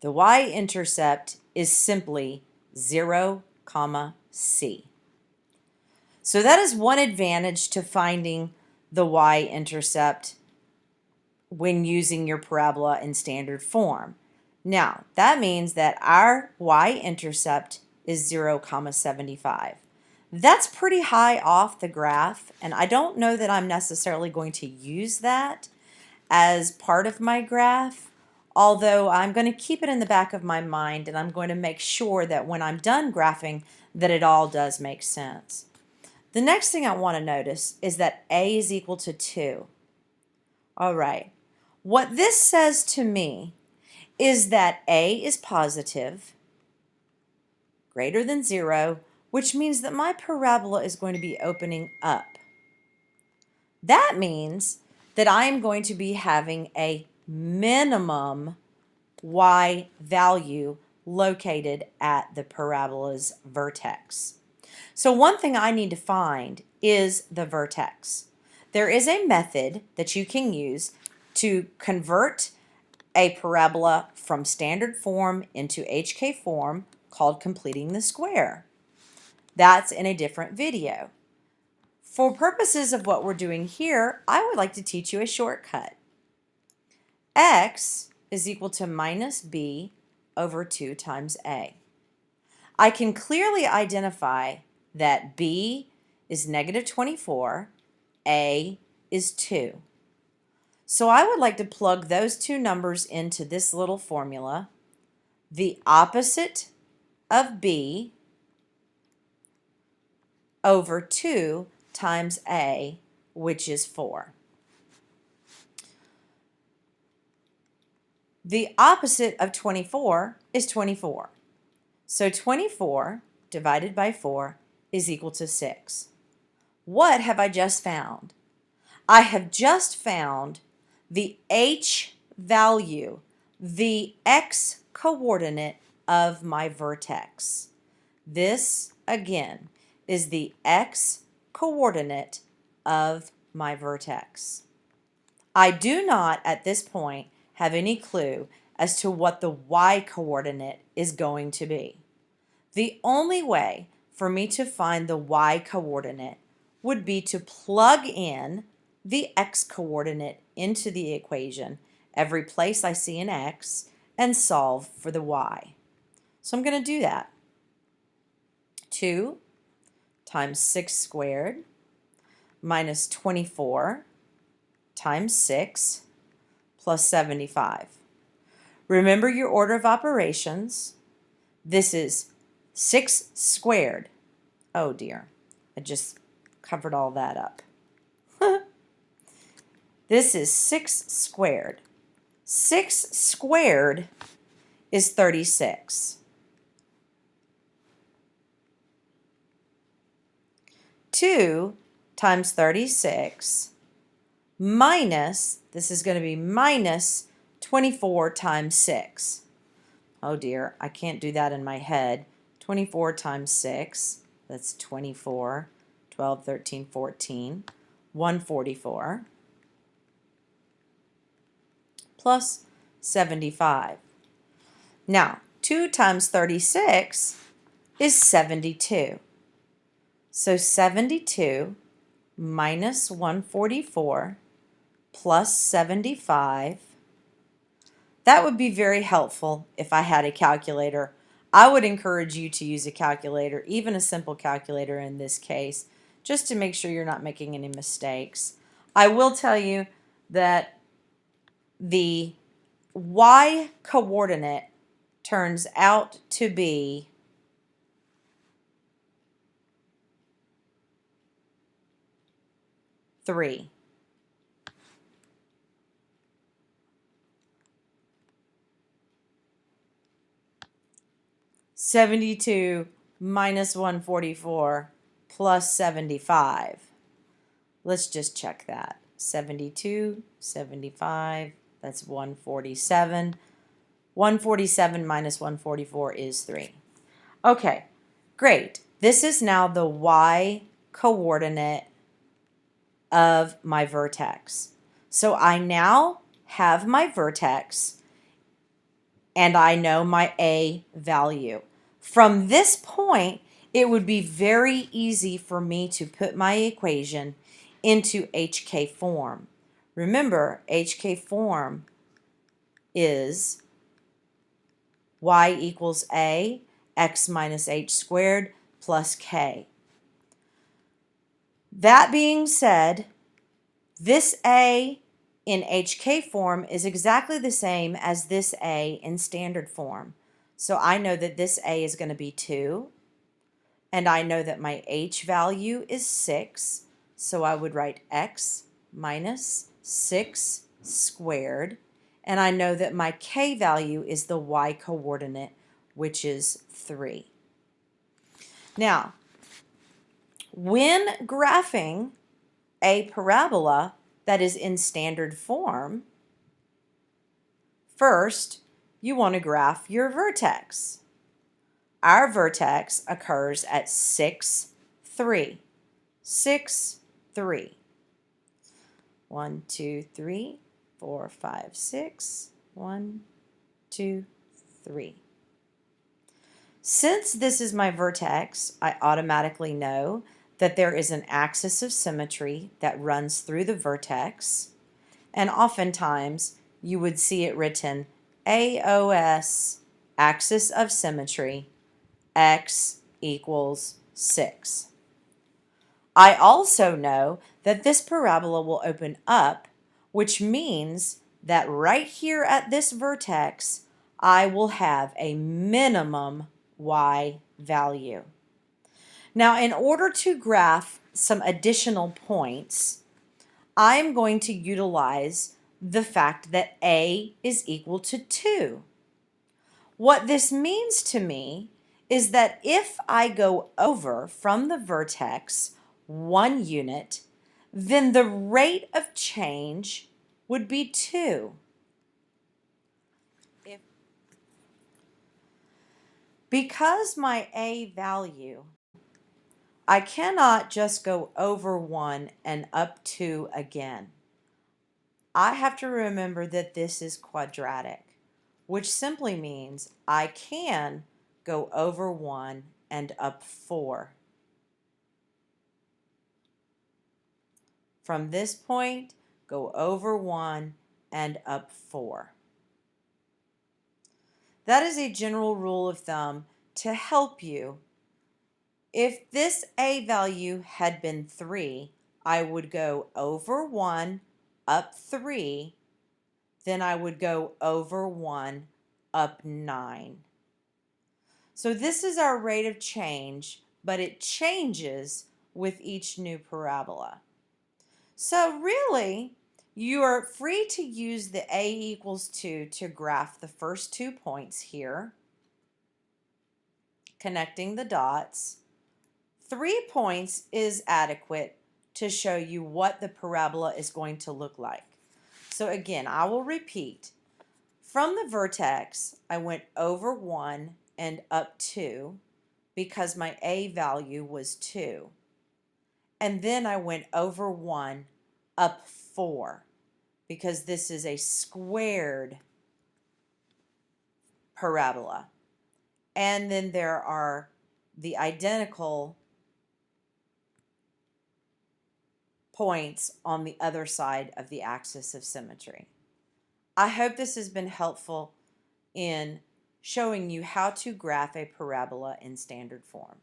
The y-intercept is simply 0, c. So that is one advantage to finding the y-intercept when using your parabola in standard form. Now, that means that our y-intercept is 0, 75. That's pretty high off the graph, and I don't know that I'm necessarily going to use that as part of my graph, although I'm going to keep it in the back of my mind, and I'm going to make sure that when I'm done graphing that it all does make sense. The next thing I want to notice is that a is equal to 2. All right. What this says to me is that a is positive, greater than 0, which means that my parabola is going to be opening up. That means that I am going to be having a minimum y value located at the parabola's vertex. So one thing I need to find is the vertex. There is a method that you can use to convert a parabola from standard form into HK form called completing the square. That's in a different video. For purposes of what we're doing here, I would like to teach you a shortcut. X is equal to minus b over 2 times a. I can clearly identify that b is negative 24, a is 2. So I would like to plug those two numbers into this little formula. The opposite of b over 2 times a, which is 4. The opposite of 24 is 24. So 24 divided by 4 is equal to 6. What have I just found? I have just found the h value, the x coordinate of my vertex. This, again, is the x coordinate of my vertex. I do not, at this point, have any clue as to what the y coordinate is going to be. The only way for me to find the y coordinate would be to plug in the x coordinate into the equation every place I see an x and solve for the y. So I'm going to do that. 2 times 6 squared minus 24 times 6 plus 75. Remember your order of operations. This is 6 squared. Oh dear, I just covered all that up. This is 6 squared. 6 squared is 36. 2 times 36 minus, this is going to be minus 24 times 6. Oh dear, I can't do that in my head. 24 times 6, that's 24, 12, 13, 14, 144, plus 75. Now, 2 times 36 is 72. So 72 minus 144 plus 75. That would be very helpful if I had a calculator. I would encourage you to use a calculator, even a simple calculator in this case, just to make sure you're not making any mistakes. I will tell you that the y coordinate turns out to be 3. (72) minus 144 plus 75. Let's just check that. 72, 75, that's 147. 147 minus 144 is 3. Okay, great. This is now the y coordinate of my vertex. So I now have my vertex and I know my A value. From this point, it would be very easy for me to put my equation into HK form. Remember, HK form is y equals A, x minus h squared plus k. That being said, this A in HK form is exactly the same as this A in standard form. So I know that this A is going to be 2, and I know that my H value is 6, so I would write x minus 6 squared, and I know that my K value is the Y coordinate, which is 3. Now, when graphing a parabola that is in standard form, first, you want to graph your vertex. Our vertex occurs at 6, 3. 6, 3. 1, 2, 3, 4, 5, 6. 1, 2, 3. Since this is my vertex, I automatically know that there is an axis of symmetry that runs through the vertex, and oftentimes you would see it written AOS, axis of symmetry, x equals 6. I also know that this parabola will open up, which means that right here at this vertex, I will have a minimum y value. Now, in order to graph some additional points, I'm going to utilize the fact that A is equal to 2. What this means to me is that if I go over from the vertex 1 unit, then the rate of change would be 2. Because my A value, I cannot just go over 1 and up 2 again. I have to remember that this is quadratic, which simply means I can go over 1 and up 4. From this point, go over 1 and up 4. That is a general rule of thumb to help you. If this A value had been 3, I would go over 1, up 3, then I would go over 1, up 9. So this is our rate of change, but it changes with each new parabola. So really, you are free to use the A equals 2 to graph the first 2 points here, connecting the dots. 3 points is adequate to show you what the parabola is going to look like. So again, I will repeat. From the vertex, I went over 1 and up 2 because my A value was 2. And then I went over 1, up 4, because this is a squared parabola. And then there are the identical points on the other side of the axis of symmetry. I hope this has been helpful in showing you how to graph a parabola in standard form.